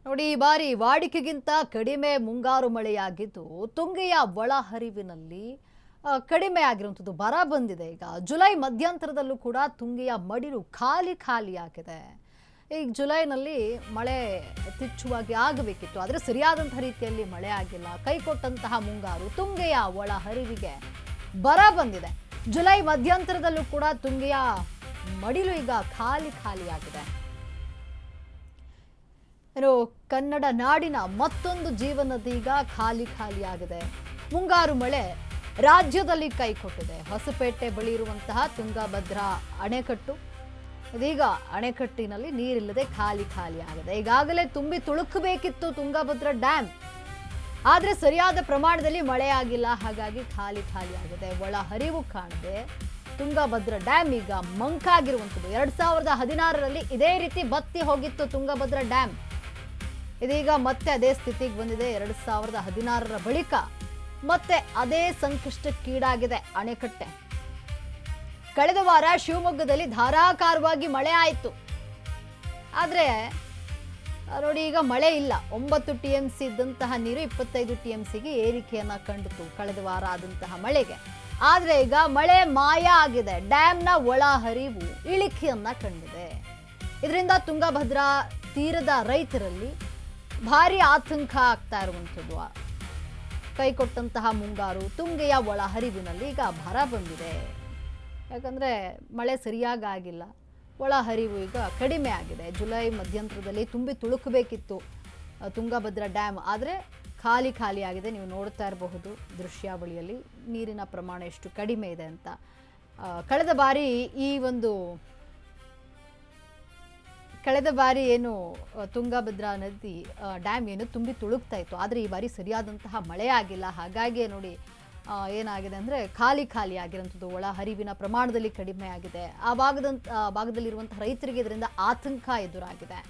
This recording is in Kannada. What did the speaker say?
ನೋಡಿ ಈ ಬಾರಿ ವಾಡಿಕೆಗಿಂತ ಕಡಿಮೆ ಮುಂಗಾರು ಮಳೆಯಾಗಿದ್ದು ತುಂಗೆಯ ಒಳಹರಿವಿನಲ್ಲಿ ಕಡಿಮೆ ಆಗಿರುವಂಥದ್ದು ಬರ ಬಂದಿದೆ. ಈಗ ಜುಲೈ ಮಧ್ಯಂತರದಲ್ಲೂ ಕೂಡ ತುಂಗೆಯ ಮಡಿಲು ಖಾಲಿಯಾಗಿದೆ. ಈಗ ಜುಲೈನಲ್ಲಿ ಮಳೆ ಯಥೇಚ್ಛವಾಗಿ ಆಗಬೇಕಿತ್ತು, ಆದರೆ ಸರಿಯಾದಂತಹ ರೀತಿಯಲ್ಲಿ ಮಳೆ ಆಗಿಲ್ಲ. ಕೈಕೊಟ್ಟಂತಹ ಮುಂಗಾರು ತುಂಗೆಯ ಒಳಹರಿವಿಗೆ ಬರ ಬಂದಿದೆ. ಜುಲೈ ಮಧ್ಯಂತರದಲ್ಲೂ ಕೂಡ ತುಂಗೆಯ ಮಡಿಲು ಈಗ ಖಾಲಿಯಾಗಿದೆ. ಏನು ಕನ್ನಡ ನಾಡಿನ ಮತ್ತೊಂದು ಜೀವನದೀಗ ಖಾಲಿಯಾಗಿದೆ. ಮುಂಗಾರು ಮಳೆ ರಾಜ್ಯದಲ್ಲಿ ಕೈಕೊಟ್ಟಿದೆ. ಹೊಸಪೇಟೆ ಬಳಿ ಇರುವಂತಹ ತುಂಗಭದ್ರಾ ಅಣೆಕಟ್ಟು ಇದೀಗ ಅಣೆಕಟ್ಟಿನಲ್ಲಿ ನೀರಿಲ್ಲದೆ ಖಾಲಿಯಾಗಿದೆ. ಈಗಾಗಲೇ ತುಂಬಿ ತುಳುಕಬೇಕಿತ್ತು ತುಂಗಭದ್ರಾ ಡ್ಯಾಮ್, ಆದರೆ ಸರಿಯಾದ ಪ್ರಮಾಣದಲ್ಲಿ ಮಳೆ ಆಗಿಲ್ಲ. ಹಾಗಾಗಿ ಖಾಲಿಯಾಗಿದೆ. ಒಳ ಹರಿವು ಕಾಣದೆ ತುಂಗಭದ್ರಾ ಡ್ಯಾಮ್ ಈಗ ಮಂಕಾಗಿರುವಂಥದ್ದು. 2016ರಲ್ಲಿ ಇದೇ ರೀತಿ ಬತ್ತಿ ಹೋಗಿತ್ತು ತುಂಗಭದ್ರಾ ಡ್ಯಾಮ್. ಇದೀಗ ಮತ್ತೆ ಅದೇ ಸ್ಥಿತಿಗೆ ಬಂದಿದೆ. 2016ರ ಬಳಿಕ ಮತ್ತೆ ಅದೇ ಸಂಕಷ್ಟಕ್ಕೀಡಾಗಿದೆ ಅಣೆಕಟ್ಟೆ. ಕಳೆದ ವಾರ ಶಿವಮೊಗ್ಗದಲ್ಲಿ ಧಾರಾಕಾರವಾಗಿ ಮಳೆ ಆಯಿತು, ಆದರೆ ನೋಡಿ ಈಗ ಮಳೆ ಇಲ್ಲ. 9 TMC ಇದ್ದಂತಹ ನೀರು 25 TMCಗೆ ಏರಿಕೆಯನ್ನ ಕಂಡಿತು ಕಳೆದ ವಾರ ಆದಂತಹ ಮಳೆಗೆ. ಆದರೆ ಈಗ ಮಳೆ ಮಾಯ ಆಗಿದೆ. ಡ್ಯಾಮ್ನ ಒಳ ಹರಿವು ಇಳಿಕೆಯನ್ನ ಕಂಡಿದೆ. ಇದರಿಂದ ತುಂಗಭದ್ರಾ ತೀರದ ರೈತರಲ್ಲಿ ಭಾರಿ ಆತಂಕ ಆಗ್ತಾ ಇರುವಂಥದ್ದು. ಕೈಕೊಟ್ಟಂತಹ ಮುಂಗಾರು ತುಂಗೆಯ ಒಳ ಹರಿವಿನಲ್ಲಿ ಈಗ ಭರ ಬಂದಿದೆ. ಯಾಕಂದರೆ ಮಳೆ ಸರಿಯಾಗಿ ಆಗಿಲ್ಲ, ಒಳ ಹರಿವು ಈಗ ಕಡಿಮೆ ಆಗಿದೆ. ಜುಲೈ ಮಧ್ಯಂತರದಲ್ಲಿ ತುಂಬಿ ತುಳುಕಬೇಕಿತ್ತು ತುಂಗಭದ್ರಾ ಡ್ಯಾಮ್, ಆದರೆ ಖಾಲಿಯಾಗಿದೆ. ನೀವು ನೋಡ್ತಾ ಇರಬಹುದು ದೃಶ್ಯಾವಳಿಯಲ್ಲಿ ನೀರಿನ ಪ್ರಮಾಣ ಎಷ್ಟು ಕಡಿಮೆ ಇದೆ ಅಂತ. ಕಳೆದ ಬಾರಿ ಏನು ತುಂಗಭದ್ರಾ ನದಿ ಡ್ಯಾಮ್ ಏನು ತುಂಬಿ ತುಳುಕ್ತಾ ಇತ್ತು, ಆದರೆ ಈ ಬಾರಿ ಸರಿಯಾದಂತಹ ಮಳೆ ಆಗಿಲ್ಲ. ಹಾಗಾಗಿ ನೋಡಿ ಏನಾಗಿದೆ ಅಂದರೆ ಖಾಲಿ ಆಗಿರೋಂಥದ್ದು. ಒಳ ಹರಿವಿನ ಪ್ರಮಾಣದಲ್ಲಿ ಕಡಿಮೆ ಆಗಿದೆ. ಆ ಭಾಗದಲ್ಲಿರುವಂತಹ ರೈತರಿಗೆ ಇದರಿಂದ ಆತಂಕ ಎದುರಾಗಿದೆ.